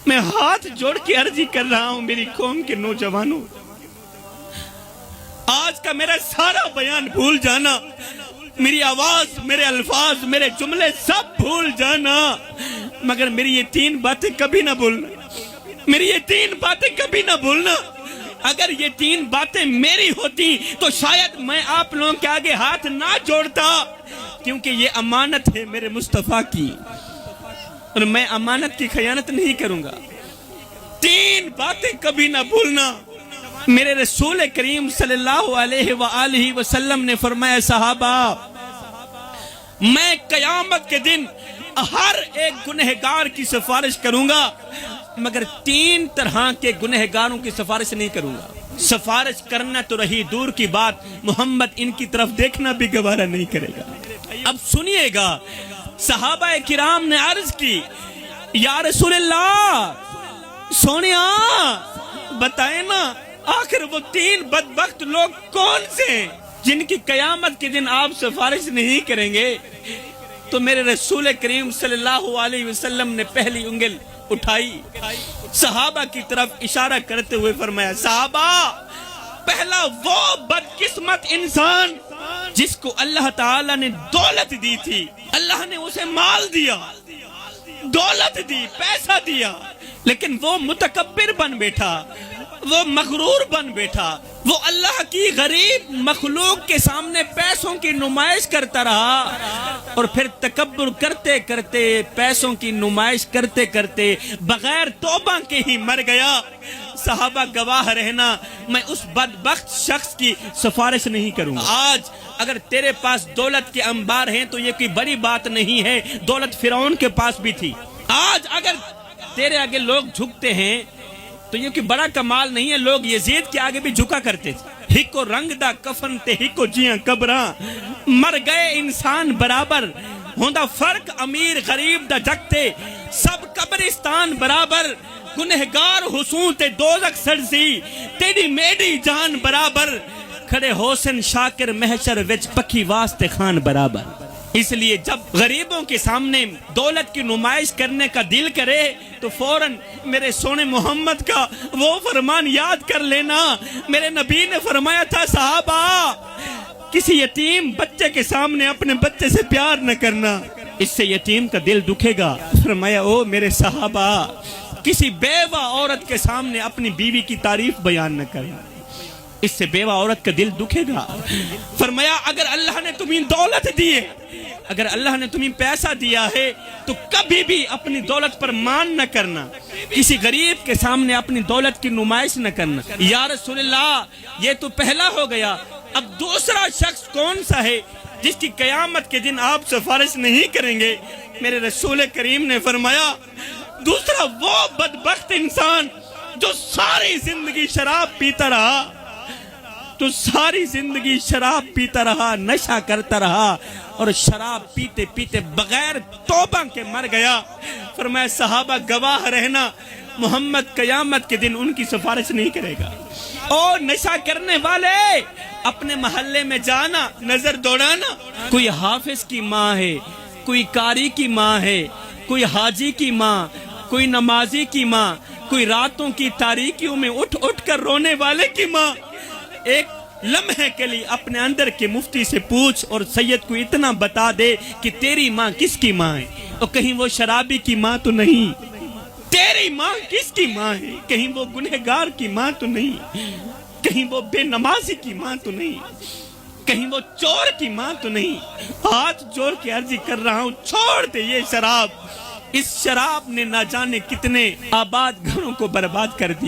میں ہاتھ جوڑ کے عرضی کر رہا ہوں میری قوم کے نوجوانوں، آج کا میرا سارا بیان بھول جانا، میری آواز، میرے الفاظ، میرے جملے سب بھول جانا، مگر میری یہ 3 باتیں کبھی نہ بھولنا، میری یہ 3 باتیں کبھی نہ بھولنا۔ اگر یہ 3 باتیں میری ہوتی تو شاید میں آپ لوگوں کے آگے ہاتھ نہ جوڑتا، کیونکہ یہ امانت ہے میرے مصطفیٰ کی، اور میں امانت کی خیانت نہیں کروں گا۔ 3 باتیں کبھی نہ بھولنا۔ میرے رسول کریم صلی اللہ علیہ وآلہ وسلم نے فرمایا، صحابہ، میں قیامت کے دن ہر ایک گنہگار کی سفارش کروں گا، مگر 3 طرح کے گنہگاروں کی سفارش نہیں کروں گا۔ سفارش کرنا تو رہی دور کی بات، محمد ان کی طرف دیکھنا بھی گوارا نہیں کرے گا۔ اب سنیے گا، صحابہ کرام نے عرض کی، یا رسول اللہ، سونیا بتائیں نا، آخر وہ 3 بدبخت لوگ کون سے ہیں جن کی قیامت کے دن آپ سفارش نہیں کریں گے؟ تو میرے رسول کریم صلی اللہ علیہ وسلم نے پہلی انگل اٹھائی، صحابہ کی طرف اشارہ کرتے ہوئے فرمایا، صحابہ، پہلا وہ بدقسمت انسان جس کو اللہ تعالیٰ نے دولت دی تھی، اللہ نے اسے مال دیا، دولت دی، پیسہ دیا، لیکن وہ متکبر بن بیٹھا، وہ مغرور بن بیٹھا، وہ اللہ کی غریب مخلوق کے سامنے پیسوں کی نمائش کرتا رہا، اور پھر تکبر کرتے کرتے، پیسوں کی نمائش کرتے کرتے بغیر توبہ کے ہی مر گیا۔ صحابہ گواہ رہنا، میں اس بدبخت شخص کی سفارش نہیں کروں گا۔ آج اگر تیرے پاس دولت کے انبار ہیں تو یہ کوئی بڑی بات نہیں ہے، دولت فرعون کے پاس بھی تھی۔ آج اگر تیرے آگے لوگ جھکتے ہیں تو یہ کوئی بڑا کمال نہیں ہے، لوگ یزید کے آگے بھی جھکا کرتے تھے۔ ہکو رنگ دا کفن تے ہکو جیاں قبراں، مر گئے انسان برابر، ہوندا فرق امیر غریب دا جگتے، سب قبرستان برابر، گنہگار حسون تے دوزخ سڑسی، تیری میری جان برابر، کھڑے حسن شاکر محشر وچ پکی واسطے خان برابر۔ اس لیے جب غریبوں کے سامنے دولت کی نمائش کرنے کا دل کرے تو فوراً میرے سونے محمد کا وہ فرمان یاد کر لینا۔ میرے نبی نے فرمایا تھا، صحابہ، کسی یتیم بچے کے سامنے اپنے بچے سے پیار نہ کرنا، اس سے یتیم کا دل دکھے گا۔ فرمایا، او میرے صحابہ، کسی بیوہ عورت کے سامنے اپنی بیوی کی تعریف بیان نہ کرنا، اس سے بیوہ عورت کا دل دکھے گا۔ فرمایا، اگر اللہ نے تمہیں دولت دی ہے، اگر اللہ نے تمہیں پیسہ دیا ہے تو کبھی بھی اپنی دولت پر مان نہ کرنا، کسی غریب کے سامنے اپنی دولت کی نمائش نہ کرنا۔ یا رسول اللہ، یہ تو پہلا ہو گیا، اب دوسرا شخص کون سا ہے جس کی قیامت کے دن آپ سفارش نہیں کریں گے؟ میرے رسول کریم نے فرمایا، دوسرا وہ بدبخت انسان جو ساری زندگی شراب پیتا رہا، تو ساری زندگی شراب پیتا رہا، نشہ کرتا رہا، اور شراب پیتے پیتے بغیر توبہ کے مر گیا۔ فرمایا، صحابہ گواہ رہنا، محمد قیامت کے دن ان کی سفارش نہیں کرے گا۔ اور نشہ کرنے والے اپنے محلے میں جانا، نظر دوڑانا، کوئی حافظ کی ماں ہے، کوئی قاری کی ماں ہے، کوئی حاجی کی ماں، کوئی نمازی کی ماں، کوئی راتوں کی تاریکیوں میں اٹھ اٹھ کر رونے والے کی ماں، ایک لمحے کے لیے اپنے اندر کے مفتی سے پوچھ اور سید کو اتنا بتا دے کہ تیری ماں کس کی ماں ہے، اور کہیں وہ شرابی کی ماں تو نہیں، تیری ماں کس کی ماں ہے، کہیں وہ گنہگار کی ماں تو نہیں، کہیں وہ بے نمازی کی ماں تو نہیں، کہیں وہ چور کی ماں تو نہیں۔ ہاتھ جوڑ کے عرضی کر رہا ہوں، چھوڑ دے یہ شراب، اس شراب نے نہ جانے کتنے آباد گھروں کو برباد کر دیا۔